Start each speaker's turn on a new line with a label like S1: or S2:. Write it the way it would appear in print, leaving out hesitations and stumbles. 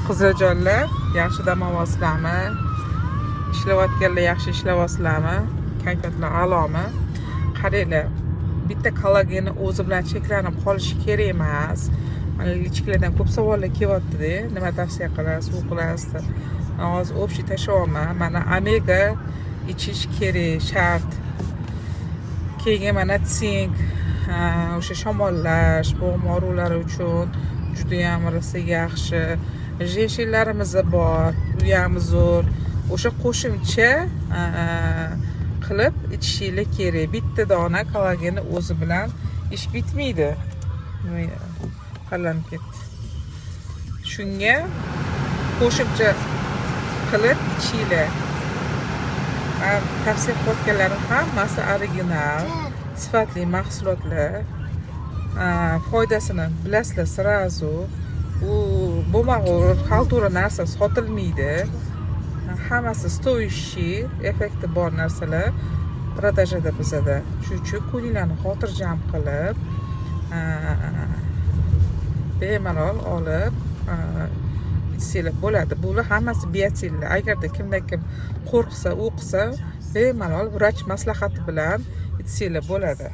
S1: Qiziljonlar, yaxshi dam olasizlarmi? Ishlayotganlar yaxshi ishlayapsizlarmi? Kayfiyatlar a'lomi? Qaranglar, bitta kollagenni o'zi bilan cheklanib qolishi kerak emas. Mana lichiklardan ko'p savollar kelyapti-da, nima tavsiya qilasiz, u qilasizlar. Hozir общий tashlayapman. Mana omega ichish kerak, shart. Keyin mana sink, o'sha shamollash, bo'g'im aurulari uchun juda ham rosa yaxshi. Jeshinlarimiz bor, u ham zo'r. O'sha qo'shimcha qilib ichishingiz kerak. Bitta dona kollagenni o'zi bilan ish bitmaydi. Qalanib ketdi. Shunga qo'shimcha qilib ichinglar. Tavsiya qilayotganlarim hammasi original, sifatli mahsulotlar. Foydasini bilasizlar srazu. U bo'lmag'ur, xaltura narsa sotilmaydi. Hammasi stoyishi, effekti bor narsalar продажада bizada. Shuning uchun qo'linglarni xotirjam qilib, bemalol olib ichsanglar bo'ladi. Bular hammasi biotinlar. Agarda kimdan kim qo'rqsa, o'qisa, bemalol vrach maslahati bilan ichsanglar bo'ladi.